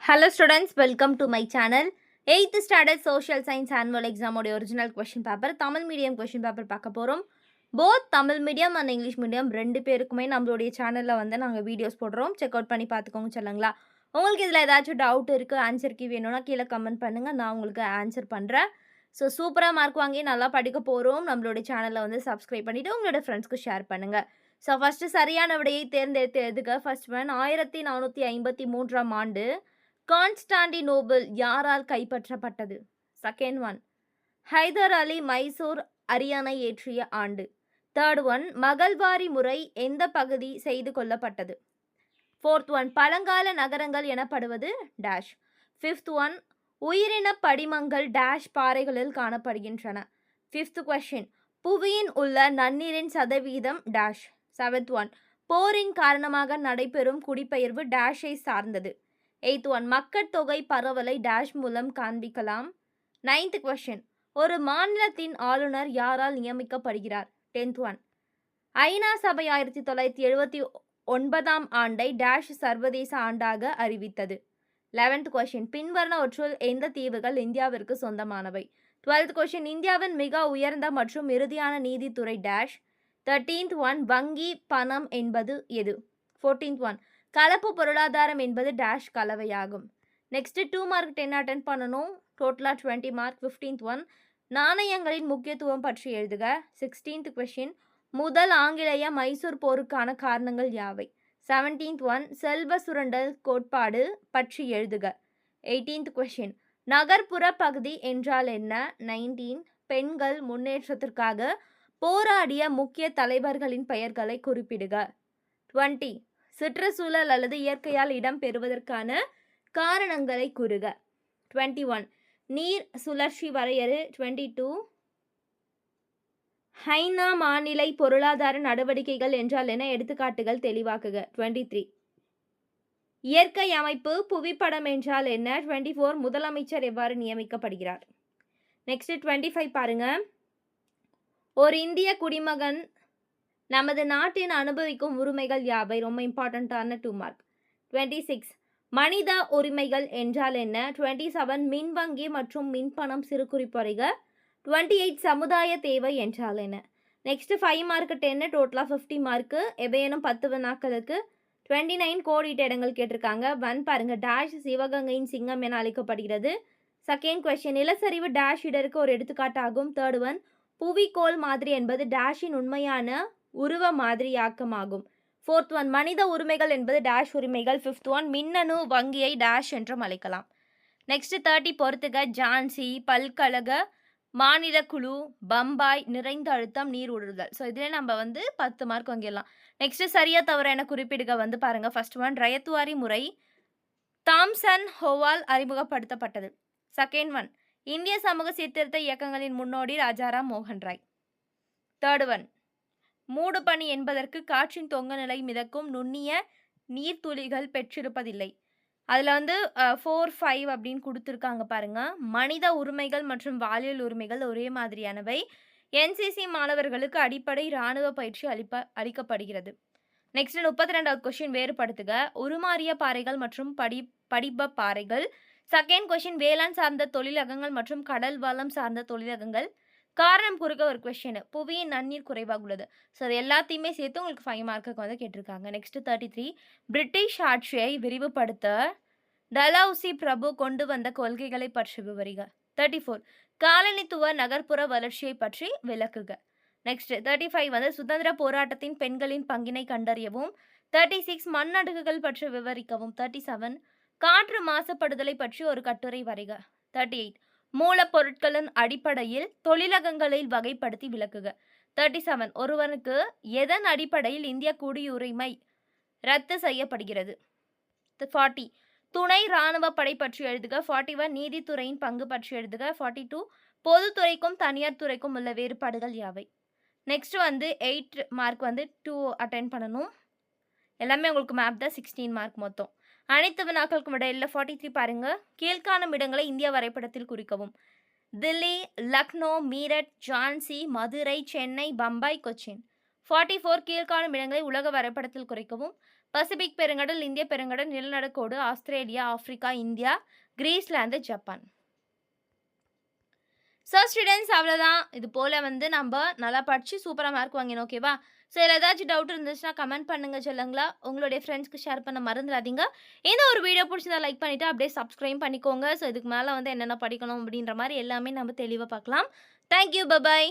Hello students, welcome to my channel. 8th standard social science annual exam ஓட original question paper Tamil medium question paper பார்க்க போறோம். both Tamil medium and English medium ரெண்டு பேருக்குமே நம்மளுடைய சேனல்ல வந்து நாங்க வீடியோஸ் போடுறோம். செக் அவுட் பண்ணி பார்த்துக்கோங்க சொல்லுங்களா. உங்களுக்கு இதுல ஏதாச்சும் டவுட் இருக்கு, ஆன்சர் கீ வேணும்னா கீழே கமெண்ட் பண்ணுங்க, நான் உங்களுக்கு ஆன்சர் பண்றேன். ஸோ சூப்பராக மார்க் வாங்கி நல்லா படிக்க போகிறோம். நம்மளுடைய சேனலை வந்து சப்ஸ்கிரைப் பண்ணிவிட்டு உங்களோட ஃப்ரெண்ட்ஸ்க்கு ஷேர் பண்ணுங்கள். ஸோ ஃபஸ்ட்டு சரியான விடையை தேர்ந்தெடுத்து எழுதுக. ஃபர்ஸ்ட் ஒன் 1453ஆம் ஆண்டு கான்ஸ்டாண்டினோபிள் யாரால் கைப்பற்றப்பட்டது? செகண்ட் ஒன் ஹைதர் அலி மைசூர் அரியணை ஏற்றிய ஆண்டு. தேர்ட் ஒன் மகள்வாரி முறை எந்த பகுதி செய்து கொள்ளப்பட்டது? ஃபோர்த் ஒன் பழங்கால நகரங்கள் எனப்படுவது டேஷ். ஃபிஃப்த் ஒன் உயிரின படிமங்கள் டேஷ் பாறைகளில் காணப்படுகின்றன. ஃபிஃப்த் கொஸ்டின் புவியின் உள்ள நன்னீரின் சதவீதம் டேஷ். செவன்த் ஒன் போரின் காரணமாக நடைபெறும் குடிபெயர்வு டேஷை சார்ந்தது. எய்த் ஒன் மக்கட்தொகை பரவலை டேஷ் மூலம் காண்பிக்கலாம். நைன்த் கொஸ்டின் ஒரு மாநிலத்தின் ஆளுநர் யாரால் நியமிக்கப்படுகிறார்? டென்த் ஒன் ஐநா சபை 1979ஆம் ஆண்டை டேஷ் சர்வதேச ஆண்டாக அறிவித்தது. 11th கொஸ்டின் பின்வருவனவற்றுள் எந்த தீவுகள் இந்தியாவிற்கு சொந்தமானவை? 12th கொஸ்டின் இந்தியாவின் மிக உயர்ந்த மற்றும் இறுதியான நீதித்துறை டேஷ். 13th ஒன் வங்கி பணம் என்பது எது? 14th ஒன் கலப்பு பொருளாதாரம் என்பது டேஷ் கலவையாகும். நெக்ஸ்ட் 2 மார்க் 10 அட்டென்ட் பண்ணணும். டோட்டலாக 20 மார்க். 15th ஒன் நாணயங்களின் முக்கியத்துவம் பற்றி எழுதுக. 16th கொஸ்டின் முதல் ஆங்கிலேய மைசூர் போருக்கான காரணங்கள் யாவை? 17th ஒன் செல்வ சுரண்டல் கோட்பாடு பற்றி எழுதுக. 18th கொஸ்டின் நகர்ப்புற பகுதி என்றால் என்ன? 19 பெண்கள் முன்னேற்றத்திற்காக போராடிய முக்கிய தலைவர்களின் பெயர்களை குறிப்பிடுக. 20 சுற்றுச்சூழல் அல்லது இயற்கையால் இடம் பெறுவதற்கான காரணங்களை கூறுக. 21 நீர் சுழற்சி வரையறு. 22 ஐநா மாநிலை பொருளாதார நடவடிக்கைகள் என்றால் என்ன? எடுத்துக்காட்டுகள் தெளிவாக்குக. 23 இயற்கை அமைப்பு புவிப்படம் என்றால் என்ன? 24 முதலமைச்சர் எவ்வாறு நியமிக்கப்படுகிறார்? நெக்ஸ்ட் 25 பாருங்க. ஒரு இந்திய குடிமகன் நமது நாட்டின் அனுபவிக்கும் உரிமைகள் யாவை? ரொம்ப இம்பார்ட்டண்ட்டான 2 மார்க். 26 மனித உரிமைகள் என்றால் என்ன? 27 மின்வங்கி மற்றும் மின்பணம் சிறு குறிப்பறிக. 28 சமுதாய தேவை என்றால் என்ன? நெக்ஸ்ட் 5 மார்க் 10 டோட்டலாக 50 மார்க்கு. எவையேனும் 10 வினாக்களுக்கு 29 கோடிட்ட இடங்கள் கேட்டிருக்காங்க. 1 பாருங்க டேஷ் சிவகங்கையின் சிங்கம் என அழைக்கப்படுகிறது. செகண்ட் கொஸ்டின் நிலச்சரிவு டேஷ் இடருக்கு ஒரு எடுத்துக்காட்டாகும். தேர்ட் ஒன் புவிக்கோள் மாதிரி என்பது டேஷின் உண்மையான உருவ மாதிரியாக்கமாகும். ஃபோர்த் ஒன் மனித உரிமைகள் என்பது டேஷ் உரிமைகள். ஃபிஃப்த் ஒன் மின்னணு வங்கியை டேஷ் என்றும் அழைக்கலாம். நெக்ஸ்ட் 30 பொறுத்துக. ஜான்சி பல்கழக மாநில குழு பம்பாய் நிறைந்த அழுத்தம் நீர் ஊடுருதல். ஸோ இதில் நம்ம வந்து 10 மார்க் வாங்கிடலாம். நெக்ஸ்ட் சரியா தவிர என குறிப்பிடுக வந்து பாருங்க. ஃபர்ஸ்ட் ஒன் ரயத்துவாரி முறை தாம்சன் ஹோவால் அறிமுகப்படுத்தப்பட்டது. செகண்ட் ஒன் இந்திய சமூக சீர்திருத்த இயக்கங்களின் முன்னோடி ராஜாராம் மோகன் ராய். தேர்ட் ஒன் மூடு பனி என்பதற்கு காற்றின் தொங்க நிலை மிதக்கும் நுண்ணிய நீர்த்துளிகள் பெற்றிருப்பதில்லை. அதில் வந்து 4, 5 அப்படின்னு கொடுத்துருக்காங்க பாருங்க. மனித உரிமைகள் மற்றும் பாலியல் உரிமைகள் ஒரே மாதிரியானவை. என்சிசி மாணவர்களுக்கு அடிப்படை இராணுவ பயிற்சி அளிக்கப்படுகிறது. நெக்ஸ்ட் 32வது கொஸ்டின் வேறுபடுத்துக. உருமாறிய பாறைகள் மற்றும் படிப்ப பாறைகள். செகண்ட் கொஸ்டின் வேளாண் சார்ந்த தொழிலகங்கள் மற்றும் கடல் வளம் சார்ந்த தொழிலகங்கள். காரணம் குறுக்க ஒரு கொஸ்டின் புவியின் நன்னீர் குறைவாக உள்ளது. ஸோ அது எல்லாத்தையுமே சேர்த்து உங்களுக்கு 5 மார்க்குக்கு வந்து கேட்டிருக்காங்க. நெக்ஸ்ட் 33 பிரிட்டிஷ் ஆட்சியை விரிவுபடுத்த டலௌசி பிரபு கொண்டு வந்த கொள்கைகளை பற்றி விவரிக. 34 காலனித்துவ நகர்ப்புற வளர்ச்சியை பற்றி விளக்குக. நெக்ஸ்ட் 35 வந்து சுதந்திர போராட்டத்தின் பெண்களின் பங்கினை கண்டறியவும். 36 மண்ணடுக்குகள் பற்றி விவரிக்கவும். 37 காற்று மாசுபடுதலை பற்றி ஒரு கட்டுரை வரைக. 38 மூலப்பொருட்களின் அடிப்படையில் தொழிலகங்களில் வகைப்படுத்தி விளக்குக. 37 ஒருவனுக்கு எதன் அடிப்படையில் இந்திய குடியுரிமை ரத்து செய்யப்படுகிறது? 40 துணை இராணுவ படை பற்றி எழுதுக. 41 நீதித்துறையின் பங்கு பற்றி எழுதுக. 42 பொதுத்துறைக்கும் தனியார் துறைக்கும் உள்ள வேறுபாடுகள் யாவை? நெக்ஸ்ட் வந்து 8 மார்க் வந்து 2 அட்டென்ட் பண்ணணும். எல்லாமே உங்களுக்கு மேப் தான். 16 மார்க் மொத்தம். அனைத்து வினாக்களுக்கும் இடையில 43 பாருங்க. கீழ்காணும் இடங்களை இந்திய வரைபடத்தில் குறிக்கவும். தில்லி, லக்னோ, மீரட், ஜான்சி, மதுரை, சென்னை, பம்பாய், கொச்சின். 44 கீழ்காணும் இடங்களை உலக வரைபடத்தில் குறிக்கவும். பசிபிக் பெருங்கடல், இந்திய பெருங்கடல், நிலநடுக்கோடு, Australia, Africa, India, Greenland, Japan. So students அவ்வளோதான். இது போல் நம்ம நல்லா படித்து சூப்பராக மார்க் வாங்கினோம். ஓகேவா? ஸோ இதில் ஏதாச்சும் டவுட் இருந்துச்சுன்னா கமெண்ட் பண்ணுங்கள் சொல்லுங்களா. உங்களுடைய ஃப்ரெண்ட்ஸ்க்கு ஷேர் பண்ண மறந்துடாதீங்க. இந்த ஒரு வீடியோ பிடிச்சதா லைக் பண்ணிவிட்டு அப்படியே சப்ஸ்கிரைப் பண்ணிக்கோங்க. ஸோ இதுக்கு மேலே என்னென்ன படிக்கணும் அப்படின்ற மாதிரி எல்லாமே நம்ம தெளிவாக பார்க்கலாம். தேங்க்யூ. பபாய்.